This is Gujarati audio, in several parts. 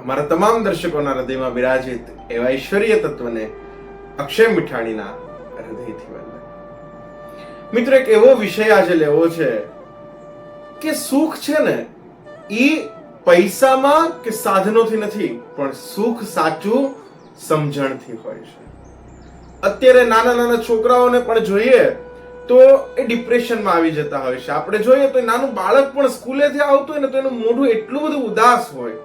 અમારા તમામ દર્શકોના હૃદયમાં બિરાજિત એવા ઈશ્વરીય તત્વને અક્ષય મીઠાણીના હૃદયથી વંદન. મિત્રો, એક એવો વિષય આજે લેવો છે કે સુખ છે ને ઈ પૈસામાં કે સાધનોથી નથી, પણ સુખ સાચું સમજણથી હોય છે. અત્યારે નાના નાના છોકરાઓને પણ જોઈએ તો એ ડિપ્રેશનમાં આવી જતા હોય છે. આપણે જોઈએ તો નાનું બાળક પણ સ્કૂલેથી આવતું હોય ને તો એનું મોઢું એટલું બધું ઉદાસ હોય,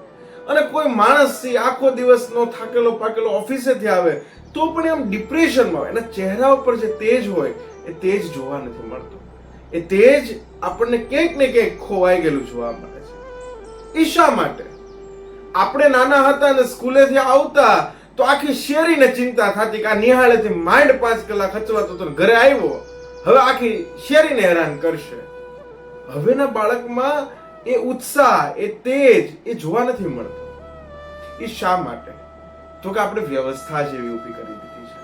અને કોઈ માણસ આખો દિવસનો થાકેલો પાકેલો ઓફિસેથી આવે તો પણ એમ ડિપ્રેશનમાં હોય. એના ચહેરા ઉપર જે તેજ હોય એ તેજ જોવા નથી મળતું. એ તેજ આપણને ક્યાંક ને ક્યાંક ખોવાઈ ગયેલું જોવા મળે છે. એ શા માટે? આપણે નાના હતા અને સ્કૂલેથી આવતા તો આખી શેરીને ચિંતા થતી કે આ નિહાળેથી માંડ 5 કલાક હચવાતો તો ઘરે આવ્યો, હવે આખી શેરીને હેરાન કરશે. હવેના બાળકમાં એ ઉત્સાહ, એ તેજ એ જોવા નથી મળતો. એ શા માટે? તો કે આપણે વ્યવસ્થા જેવી ઊભી કરી દીધી છે.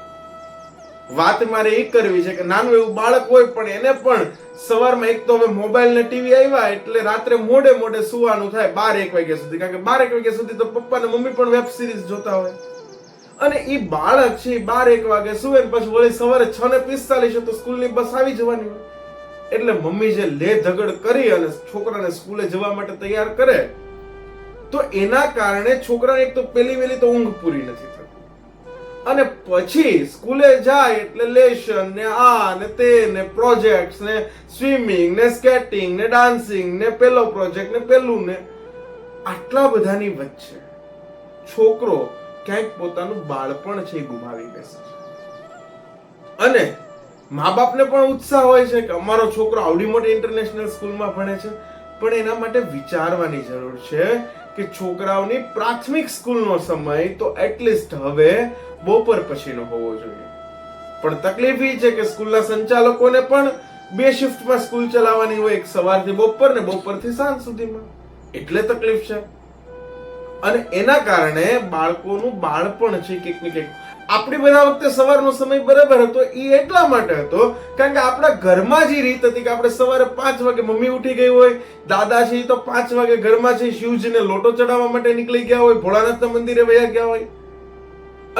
વાત મારે એ કરવી છે કે નાનું એવું બાળક હોય પણ એને પણ સવારમાં એક તો હવે મોબાઈલ ને ટીવી આવ્યા એટલે રાત્રે મોડે મોડે સુવાનું થાય 12-1 વાગ્યા સુધી, કારણ કે 12-1 વાગ્યા સુધી તો પપ્પા ને મમ્મી પણ વેબ સિરીઝ જોતા હોય. અને એ બાળક છે 12-1 વાગે સુવે ને પછી વળી સવારે 6:45 તો સ્કૂલની બસ આવી જવાની હોય. એટલે મમ્મી જે લે ધગડ કરી અને છોકરાને સ્કૂલે જવા માટે તૈયાર કરે તો એના કારણે છોકરાને એક તો પહેલી વહેલી તો ઊંઘ પૂરી નથી થતી, અને પછી સ્કૂલે જાય એટલે લેશન ને આ ને તે ને પ્રોજેક્ટ્સ ને સ્વિમિંગ ને સ્કેટિંગ ને ડાન્સિંગ ને પેલો પ્રોજેક્ટ ને પેલું ને આટલા બધાની વચ્ચે છોકરો ક્યાંક પોતાનું બાળપણ છે ગુમાવી બેસે છે. અને મા બાપને પણ ઉત્સાહ હોય છે કે અમારો છોકરો આવડી મોટી ઇન્ટરનેશનલ સ્કૂલમાં ભણે છે, પણ એના માટે વિચારવાની જરૂર છે કે છોકરાઓની પ્રાથમિક સ્કૂલનો સમય તો એટલીસ્ટ હવે બપોર પછીનો હોવો જોઈએ. પણ તકલીફ એ છે કે સ્કૂલના સંચાલકોને પણ 2 શિફ્ટમાં સ્કૂલ ચલાવવાની હોય, એક સવારથી બપોર ને બપોરથી સાંજ સુધીમાં. એટલે તકલીફ છે. અને એના કારણે બાળકોનું બાળપણ છે કંઈક ને કંઈક. આપણી બધા વખતે સવારનો સમય બરાબર હતો. એ એટલા માટે હતો કારણ કે આપણા ઘરમાં જે રીત હતી કે આપણે સવારે 5 વાગે મમ્મી ઉઠી ગઈ હોય, દાદા છે તો 5 વાગે ઘરમાં છે શિવજીને લોટો ચડાવવા માટે નીકળી ગયા હોય, ભોળાનાથના મંદિરે વયા ગયા હોય,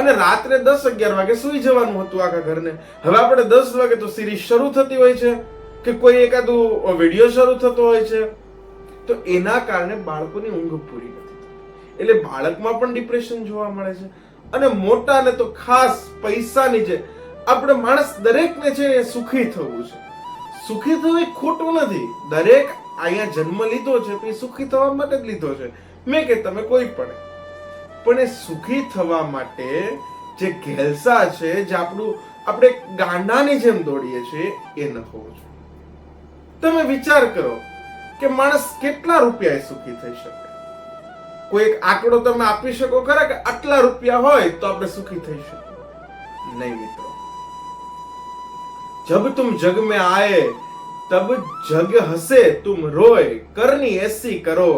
અને રાત્રે 10-11 વાગે સુઈ જવાનું હતું આખા ઘરને. હવે આપણે 10 વાગે તો સિરીઝ શરૂ થતી હોય છે કે કોઈ એકાદું વિડીયો શરૂ થતો હોય છે. તો એના કારણે બાળકોની ઊંઘ પૂરી નથી થતી. એટલે બાળકમાં પણ ડિપ્રેશન જોવા મળે છે. અને મોટાને તો ખાસ પૈસાની જે આપણે માણસ દરેકને છે એ સુખી થવું છે. સુખી થવું એ ખોટું નથી. દરેક અહીંયા જન્મ લીધો છે તો એ સુખી થવા માટે જ લીધો છે. મેં કે તમે કોઈ પણ એ સુખી થવા માટે જે ઘેલસા છે, જે આપણે ગાંડાની જેમ દોડીએ છીએ એ ન હોવું જોઈએ. તમે વિચાર કરો કે માણસ કેટલા રૂપિયા સુખી થઈ શકે? કોઈ એક આંકડો તમે આપી શકો ખરા કે આટલા રૂપિયા હોય તો આપણે સુખી થઈ શકીએ? નહીં મિત્રો. જબ તુમ જગ में आए तब जग हंसे तुम रोए, करनी ऐसी करो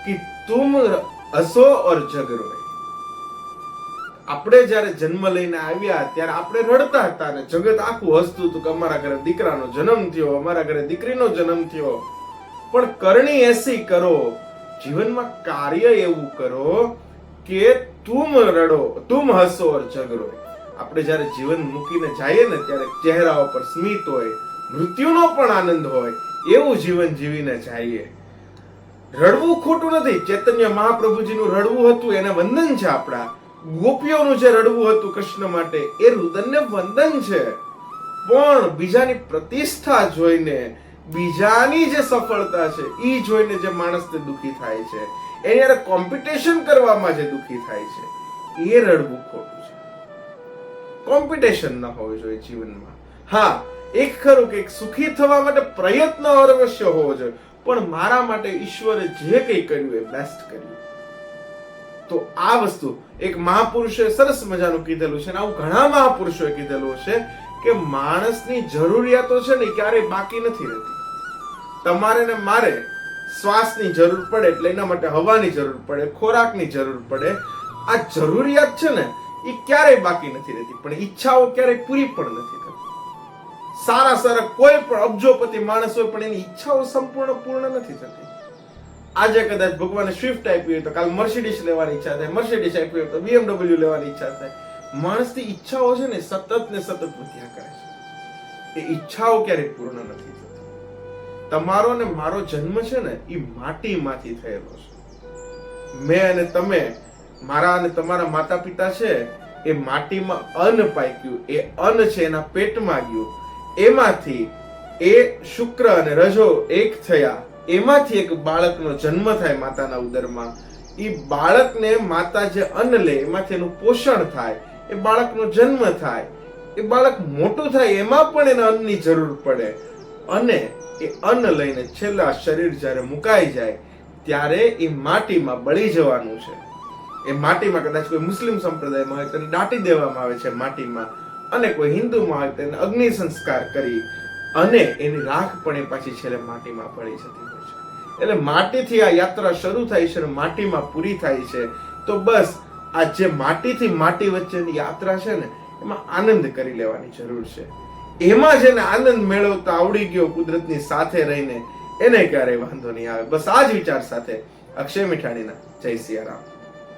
कि तुम हंसो और जग रोए. આપણે જ્યારે જન્મ લઈને આવ્યા ત્યારે આપણે રડતા હતા અને જગત આખું હસતું હતું કે અમારા ઘરે દીકરાનો જન્મ થયો, અમારા ઘરે દીકરીનો જન્મ થયો. પણ કરણી એસી કરો, જીવનમાં કાર્ય એવું કરો કે તુમ રડો, તુમ હસો ઓર જગ રોય. આપણે જ્યારે જીવન મૂકીને જઈએ ને ત્યારે ચહેરા પર સ્મિત હોય, મૃત્યુનો પણ આનંદ હોય, એવું જીવન જીવીને જઈએ. રડવું ખોટું નથી. ચૈતન્ય મહાપ્રભુજીનું રડવું હતું એને વંદન છે. આપણા ગોપીઓનું જે રડવું હતું કૃષ્ણ માટે એ રુદનને વંદન છે. પણ બીજાની પ્રતિષ્ઠા જોઈને, બીજાની જે સફળતા છે ઈ જોઈને જે માણસને દુખી થાય છે, એની યારે કોમ્પિટિશન કરવામાં જે દુખી થાય છે, એ રડવું ખોટું છે. કોમ્પિટિશન ન હોવું જોઈએ જીવનમાં. હા, એક ખરું કે સુખી થવા માટે પ્રયત્ન અવશ્ય હોવો જોઈએ, પણ મારા માટે ઈશ્વરે જે કંઈ કર્યું એ બેસ્ટ કર્યું. તો આ વસ્તુ એક મહાપુરુષે સરસ મજાનું કીધેલું છે, અને આવું ઘણા મહાપુરુષોએ કીધેલું છે કે માણસની જરૂરિયાતો છે ને ક્યારેય બાકી નથી રહેતી. તમારે ને મારે શ્વાસની જરૂર પડે એટલે એના માટે હવાની જરૂર પડે, ખોરાકની જરૂર પડે. આ જરૂરિયાત છે ને એ ક્યારેય બાકી નથી રહેતી, પણ ઈચ્છાઓ ક્યારેય પૂરી પણ નથી થતી. સારા કોઈ પણ અબજોપતિ માણસ હોય પણ એની ઈચ્છાઓ સંપૂર્ણ પૂર્ણ નથી થતી. આજે કદાચ ભગવાને સ્વિફ્ટ આપી હોય તો કાલ મર્સિડીઝ લેવાની ઈચ્છા થાય, મર્સિડીઝ આપી હોય તો BMW લેવાની ઈચ્છા થાય. માણસની ઈચ્છાઓ છે ને સતત વધ્યા કરે છે. એ ઈચ્છાઓ ક્યારેય પૂર્ણ નથી થતી. તમારો ને મારો જન્મ છે ને એ માટીમાંથી થયેલો છે. મેં અને તમે, મારા અને તમારા માતા પિતા છે એ માટીમાં અન્ન પાક્યું, એ અન્ન છે એના પેટમાં ગયું, એમાંથી એ શુક્ર અને રજો એક થયા, એમાંથી એક બાળકનો જન્મ થાય માતાના ઉદરમાં. એ બાળકને માતા જે અન્ન લે એમાંથી એનું પોષણ થાય, એ બાળકનો જન્મ થાય, એ બાળક મોટું થાય એમાં પણ એને અન્નની જરૂર પડે, અને એ અન્ન લઈને છેલ્લા શરીર જ્યારે મુકાઈ જાય ત્યારે એ માટીમાં બળી જવાનું છે. એ માટીમાં કદાચ કોઈ મુસ્લિમ સંપ્રદાયમાં હોય તેને દાટી દેવામાં આવે છે માટીમાં, અને કોઈ હિન્દુમાં હોય તેને અગ્નિ સંસ્કાર કરી અને એની રાખ પણ એ પાછી છેલ્લે માટીમાં ભળી જતી હોય છે. એટલે માટીથી આ યાત્રા શરૂ થાય છે અને માટીમાં પૂરી થાય છે. તો બસ આ જે માટીથી માટી વચ્ચેની યાત્રા છે ને એમાં આનંદ કરી લેવાની જરૂર છે. એમાં જેને આનંદ મેળવતા આવડી ગયો કુદરતની સાથે રહીને, એને ક્યારેય વાંધો નહીં આવે. બસ આ જ વિચાર સાથે અક્ષય મીઠાણીના જય સિયારામ.